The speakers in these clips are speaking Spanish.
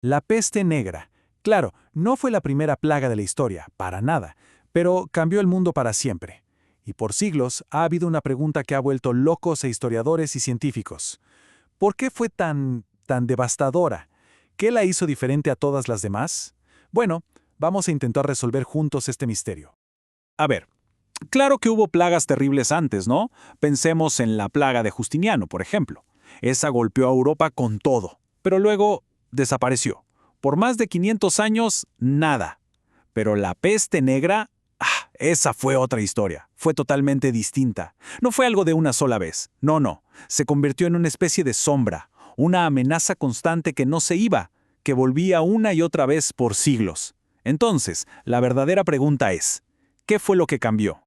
La peste negra. Claro, no fue la primera plaga de la historia, para nada, pero cambió el mundo para siempre. Y por siglos ha habido una pregunta que ha vuelto locos a historiadores y científicos. ¿Por qué fue tan devastadora? ¿Qué la hizo diferente a todas las demás? Bueno, vamos a intentar resolver juntos este misterio. A ver, claro que hubo plagas terribles antes, ¿no? Pensemos en la plaga de Justiniano, por ejemplo. Esa golpeó a Europa con todo, pero luego desapareció. Por más de 500 años, nada. Pero la peste negra, esa fue otra historia. Fue totalmente distinta. No fue algo de una sola vez. No. Se convirtió en una especie de sombra, una amenaza constante que no se iba, que volvía una y otra vez por siglos. Entonces, la verdadera pregunta es, ¿qué fue lo que cambió?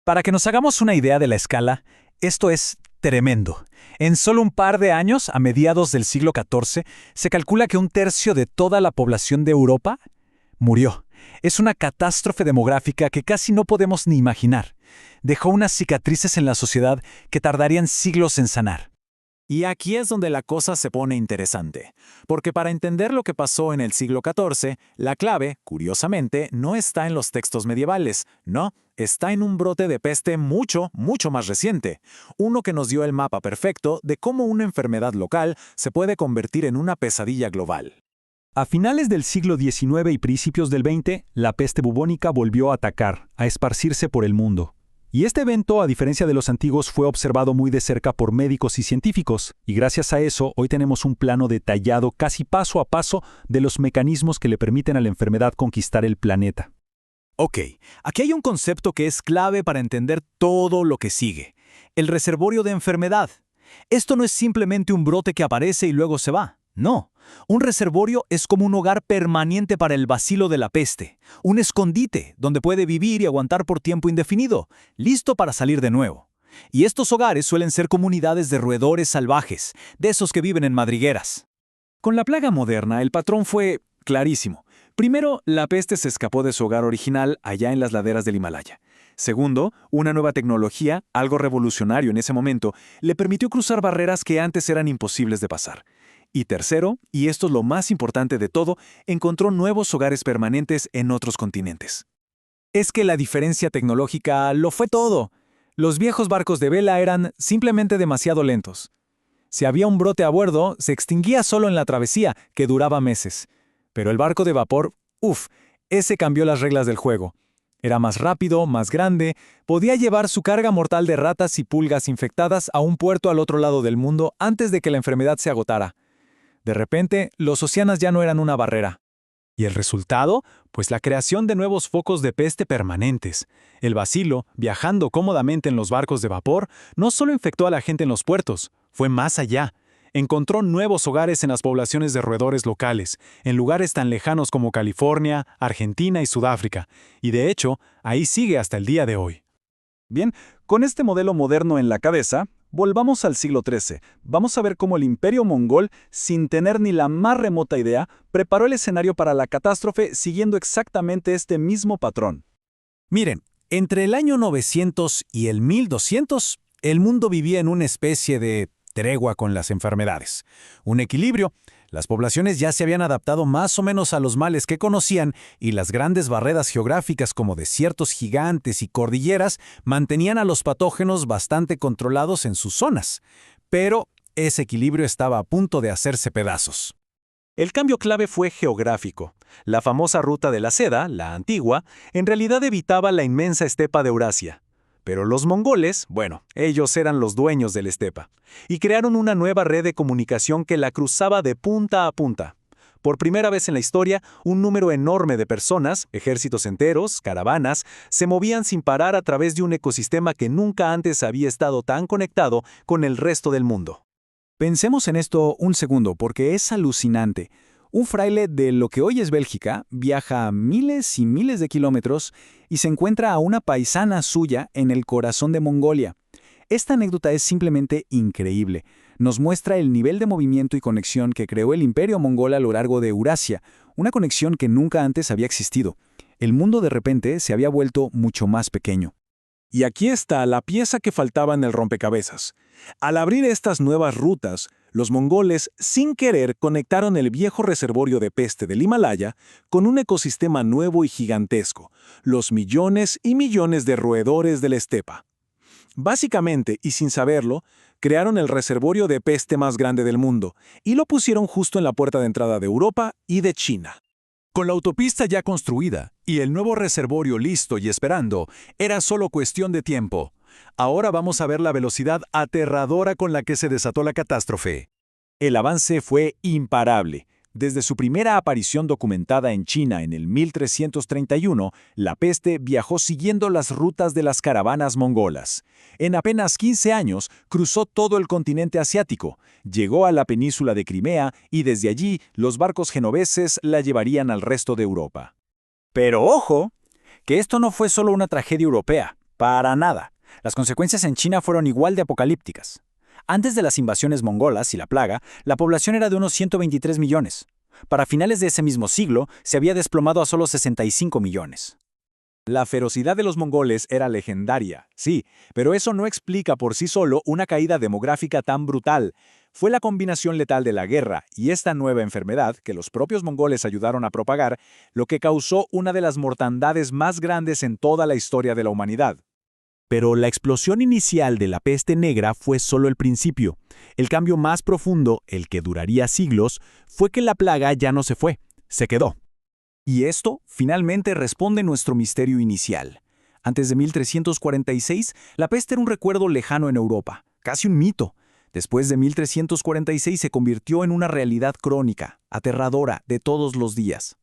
Para que nos hagamos una idea de la escala, esto es tremendo. En solo un par de años, a mediados del siglo XIV, se calcula que un tercio de toda la población de Europa murió. Es una catástrofe demográfica que casi no podemos ni imaginar. Dejó unas cicatrices en la sociedad que tardarían siglos en sanar. Y aquí es donde la cosa se pone interesante, porque para entender lo que pasó en el siglo XIV, la clave, curiosamente, no está en los textos medievales, no, está en un brote de peste mucho más reciente, uno que nos dio el mapa perfecto de cómo una enfermedad local se puede convertir en una pesadilla global. A finales del siglo XIX y principios del XX, la peste bubónica volvió a atacar, a esparcirse por el mundo. Y este evento, a diferencia de los antiguos, fue observado muy de cerca por médicos y científicos, y gracias a eso hoy tenemos un plano detallado casi paso a paso de los mecanismos que le permiten a la enfermedad conquistar el planeta. Ok, aquí hay un concepto que es clave para entender todo lo que sigue: el reservorio de enfermedad. Esto no es simplemente un brote que aparece y luego se va. No, un reservorio es como un hogar permanente para el bacilo de la peste, un escondite donde puede vivir y aguantar por tiempo indefinido, listo para salir de nuevo. Y estos hogares suelen ser comunidades de roedores salvajes, de esos que viven en madrigueras. Con la plaga moderna, el patrón fue clarísimo. Primero, la peste se escapó de su hogar original allá en las laderas del Himalaya. Segundo, una nueva tecnología, algo revolucionario en ese momento, le permitió cruzar barreras que antes eran imposibles de pasar. Y tercero, y esto es lo más importante de todo, encontró nuevos hogares permanentes en otros continentes. Es que la diferencia tecnológica lo fue todo. Los viejos barcos de vela eran simplemente demasiado lentos. Si había un brote a bordo, se extinguía solo en la travesía, que duraba meses. Pero el barco de vapor, ese cambió las reglas del juego. Era más rápido, más grande, podía llevar su carga mortal de ratas y pulgas infectadas a un puerto al otro lado del mundo antes de que la enfermedad se agotara. De repente, los océanos ya no eran una barrera. ¿Y el resultado? Pues la creación de nuevos focos de peste permanentes. El bacilo, viajando cómodamente en los barcos de vapor, no solo infectó a la gente en los puertos, fue más allá. Encontró nuevos hogares en las poblaciones de roedores locales, en lugares tan lejanos como California, Argentina y Sudáfrica. Y de hecho, ahí sigue hasta el día de hoy. Bien, con este modelo moderno en la cabeza, volvamos al siglo XIII. Vamos a ver cómo el Imperio Mongol, sin tener ni la más remota idea, preparó el escenario para la catástrofe siguiendo exactamente este mismo patrón. Miren, entre el año 900 y el 1200, el mundo vivía en una especie de tregua con las enfermedades. Un equilibrio. Las poblaciones ya se habían adaptado más o menos a los males que conocían y las grandes barreras geográficas como desiertos gigantes y cordilleras mantenían a los patógenos bastante controlados en sus zonas. Pero ese equilibrio estaba a punto de hacerse pedazos. El cambio clave fue geográfico. La famosa ruta de la seda, la antigua, en realidad evitaba la inmensa estepa de Eurasia. Pero los mongoles, ellos eran los dueños de la estepa, y crearon una nueva red de comunicación que la cruzaba de punta a punta. Por primera vez en la historia, un número enorme de personas, ejércitos enteros, caravanas, se movían sin parar a través de un ecosistema que nunca antes había estado tan conectado con el resto del mundo. Pensemos en esto un segundo, porque es alucinante. Un fraile de lo que hoy es Bélgica viaja miles y miles de kilómetros y se encuentra a una paisana suya en el corazón de Mongolia. Esta anécdota es simplemente increíble. Nos muestra el nivel de movimiento y conexión que creó el Imperio Mongol a lo largo de Eurasia, una conexión que nunca antes había existido. El mundo de repente se había vuelto mucho más pequeño. Y aquí está la pieza que faltaba en el rompecabezas. Al abrir estas nuevas rutas, Los mongoles, sin querer, conectaron el viejo reservorio de peste del Himalaya con un ecosistema nuevo y gigantesco, los millones y millones de roedores de la estepa. Básicamente, y sin saberlo, crearon el reservorio de peste más grande del mundo y lo pusieron justo en la puerta de entrada de Europa y de China. Con la autopista ya construida y el nuevo reservorio listo y esperando, era solo cuestión de tiempo. Ahora vamos a ver la velocidad aterradora con la que se desató la catástrofe. El avance fue imparable. Desde su primera aparición documentada en China en el 1331, la peste viajó siguiendo las rutas de las caravanas mongolas. En apenas 15 años, cruzó todo el continente asiático, llegó a la península de Crimea y desde allí los barcos genoveses la llevarían al resto de Europa. Pero ojo, que esto no fue solo una tragedia europea, para nada. Las consecuencias en China fueron igual de apocalípticas. Antes de las invasiones mongolas y la plaga, la población era de unos 123 millones. Para finales de ese mismo siglo, se había desplomado a solo 65 millones. La ferocidad de los mongoles era legendaria, sí, pero eso no explica por sí solo una caída demográfica tan brutal. Fue la combinación letal de la guerra y esta nueva enfermedad, que los propios mongoles ayudaron a propagar, lo que causó una de las mortandades más grandes en toda la historia de la humanidad. Pero la explosión inicial de la peste negra fue solo el principio. El cambio más profundo, el que duraría siglos, fue que la plaga ya no se fue, se quedó. Y esto finalmente responde nuestro misterio inicial. Antes de 1346, la peste era un recuerdo lejano en Europa, casi un mito. Después de 1346 se convirtió en una realidad crónica, aterradora, de todos los días.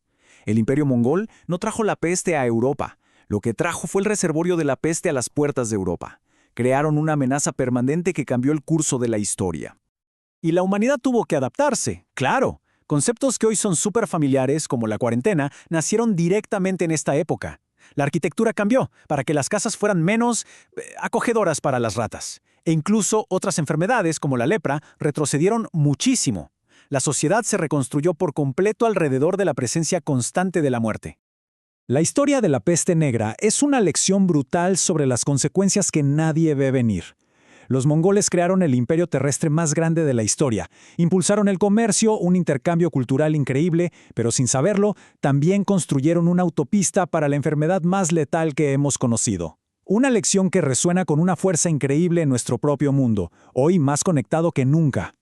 El imperio mongol no trajo la peste a Europa. Lo que trajo fue el reservorio de la peste a las puertas de Europa. Crearon una amenaza permanente que cambió el curso de la historia. Y la humanidad tuvo que adaptarse, claro. Conceptos que hoy son súper familiares, como la cuarentena, nacieron directamente en esta época. La arquitectura cambió para que las casas fueran menos acogedoras para las ratas. E incluso otras enfermedades, como la lepra, retrocedieron muchísimo. La sociedad se reconstruyó por completo alrededor de la presencia constante de la muerte. La historia de la peste negra es una lección brutal sobre las consecuencias que nadie ve venir. Los mongoles crearon el imperio terrestre más grande de la historia, impulsaron el comercio, un intercambio cultural increíble, pero sin saberlo, también construyeron una autopista para la enfermedad más letal que hemos conocido. Una lección que resuena con una fuerza increíble en nuestro propio mundo, hoy más conectado que nunca.